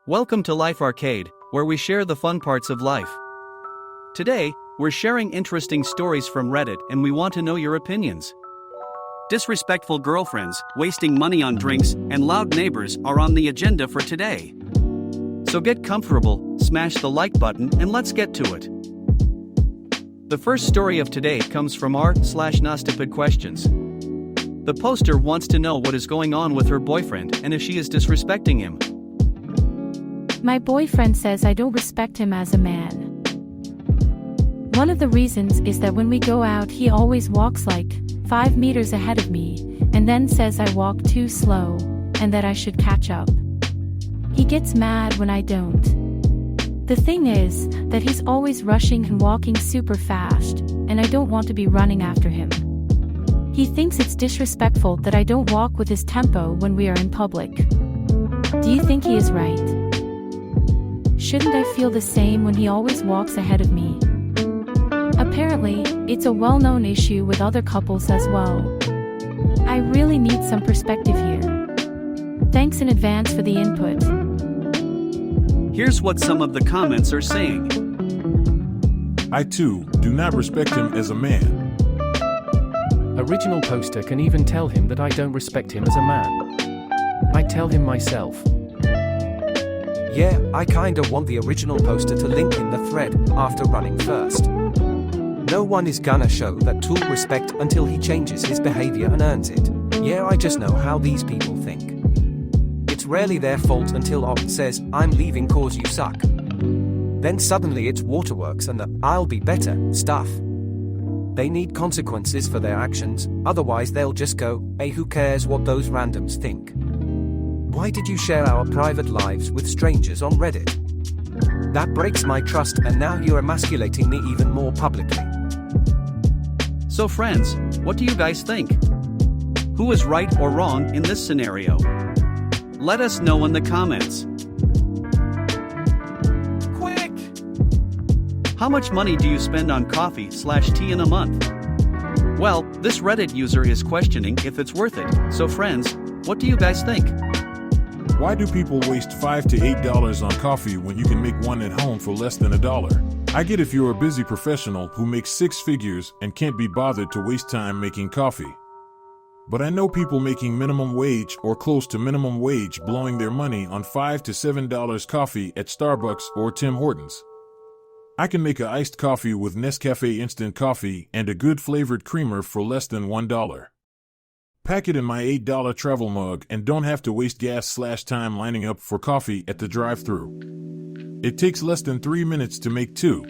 Welcome to Life Arcade, where we share the fun parts of life. Today, we're sharing interesting stories from Reddit and we want to know your opinions. Disrespectful girlfriends, wasting money on drinks, and loud neighbors are on the agenda for today. So get comfortable, smash the like button, and let's get to it. The first story of today comes from r/nastupid questions. The poster wants to know what is going on with her boyfriend and if she is disrespecting him. My boyfriend says I don't respect him as a man. One of the reasons is that when we go out he always walks like 5 meters ahead of me, and then says I walk too slow, and that I should catch up. He gets mad when I don't. The thing is, that he's always rushing and walking super fast, and I don't want to be running after him. He thinks it's disrespectful that I don't walk with his tempo when we are in public. Do you think he is right? Shouldn't I feel the same when he always walks ahead of me? Apparently, it's a well-known issue with other couples as well. I really need some perspective here. Thanks in advance for the input. Here's what some of the comments are saying. I too do not respect him as a man. Original poster can even tell him that I don't respect him as a man. I tell him myself. Yeah, I kinda want the original poster to link in the thread after running first. No one is gonna show that tool respect until he changes his behavior and earns it. Yeah, I just know how these people think. It's rarely their fault until Opt says, I'm leaving cause you suck. Then suddenly it's waterworks and the I'll be better stuff. They need consequences for their actions, otherwise they'll just go, hey, who cares what those randoms think? Why did you share our private lives with strangers on Reddit? That breaks my trust, and now you're emasculating me even more publicly. So friends, what do you guys think? Who is right or wrong in this scenario? Let us know in the comments. Quick! How much money do you spend on coffee/tea in a month? Well, this Reddit user is questioning if it's worth it. So friends, what do you guys think? Why do people waste $5 to $8 on coffee when you can make one at home for less than $1? I get if you're a busy professional who makes 6 figures and can't be bothered to waste time making coffee. But I know people making minimum wage or close to minimum wage blowing their money on $5 to $7 coffee at Starbucks or Tim Hortons. I can make an iced coffee with Nescafe instant coffee and a good flavored creamer for less than $1. Pack it in my $8 travel mug and don't have to waste gas/time lining up for coffee at the drive-thru. It takes less than 3 minutes to make 2.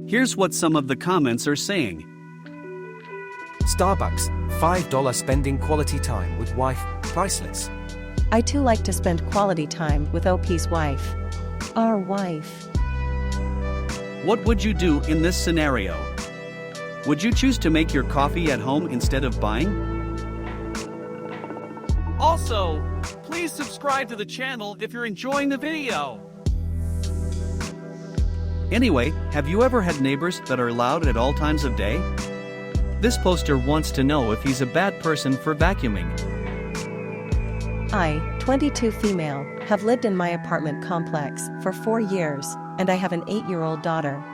Here's what some of the comments are saying. Starbucks, $5 spending quality time with wife, priceless. I too like to spend quality time with OP's wife. Our wife. What would you do in this scenario? Would you choose to make your coffee at home instead of buying? Also, please subscribe to the channel if you're enjoying the video. Anyway, have you ever had neighbors that are loud at all times of day? This poster wants to know if he's a bad person for vacuuming. I, 22 female, have lived in my apartment complex for 4 years, and I have an 8-year-old daughter.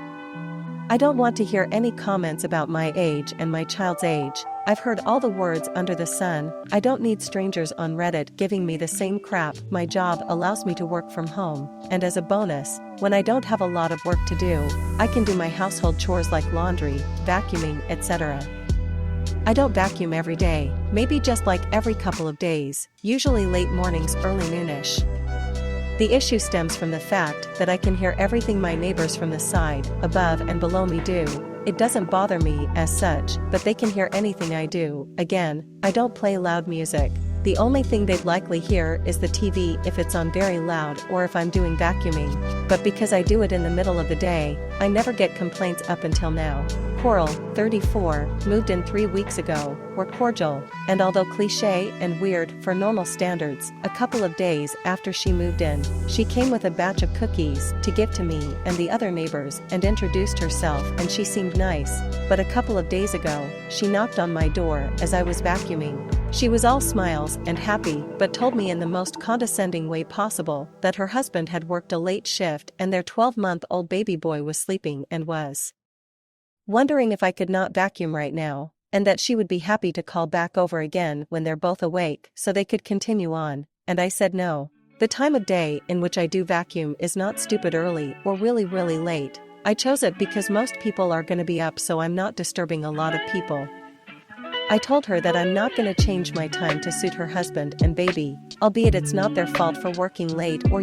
I don't want to hear any comments about my age and my child's age. I've heard all the words under the sun. I don't need strangers on Reddit giving me the same crap. My job allows me to work from home, and as a bonus, when I don't have a lot of work to do, I can do my household chores like laundry, vacuuming, etc. I don't vacuum every day, maybe just like every couple of days, usually late mornings, early noonish. The issue stems from the fact that I can hear everything my neighbors from the side, above and below me do. It doesn't bother me as such, but they can hear anything I do. Again, I don't play loud music. The only thing they'd likely hear is the TV if it's on very loud or if I'm doing vacuuming. But because I do it in the middle of the day, I never get complaints up until now. Coral, 34, moved in 3 weeks ago. We're cordial, and although cliché and weird for normal standards, a couple of days after she moved in, she came with a batch of cookies to give to me and the other neighbors and introduced herself, and she seemed nice. But a couple of days ago, she knocked on my door as I was vacuuming. She was all smiles and happy, but told me in the most condescending way possible that her husband had worked a late shift and their 12-month-old baby boy was sleeping and was wondering if I could not vacuum right now, and that she would be happy to call back over again when they're both awake so they could continue on, and I said no. The time of day in which I do vacuum is not stupid early or really late. I chose it because most people are gonna be up, so I'm not disturbing a lot of people. I told her that I'm not gonna change my time to suit her husband and baby, albeit it's not their fault for working late or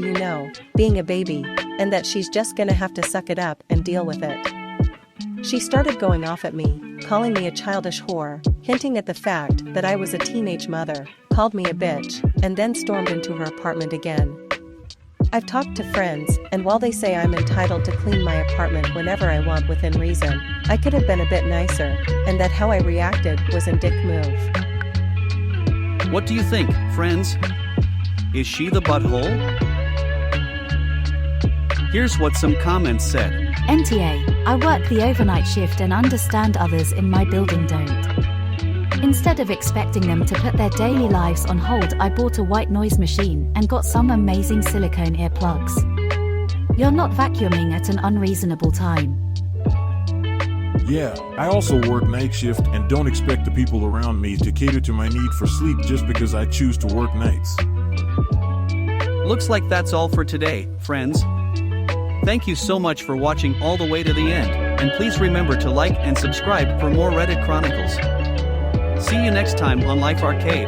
being a baby, and that she's just gonna have to suck it up and deal with it. She started going off at me, calling me a childish whore, hinting at the fact that I was a teenage mother, called me a bitch, and then stormed into her apartment again. I've talked to friends, and while they say I'm entitled to clean my apartment whenever I want within reason, I could have been a bit nicer, and that how I reacted was a dick move. What do you think, friends? Is she the butthole? Here's what some comments said. NTA, I work the overnight shift and understand others in my building don't. Instead of expecting them to put their daily lives on hold, I bought a white noise machine and got some amazing silicone earplugs. You're not vacuuming at an unreasonable time. Yeah, I also work night shift and don't expect the people around me to cater to my need for sleep just because I choose to work nights. Looks like that's all for today, friends. Thank you so much for watching all the way to the end, and please remember to like and subscribe for more Reddit Chronicles. See you next time on Life Arcade.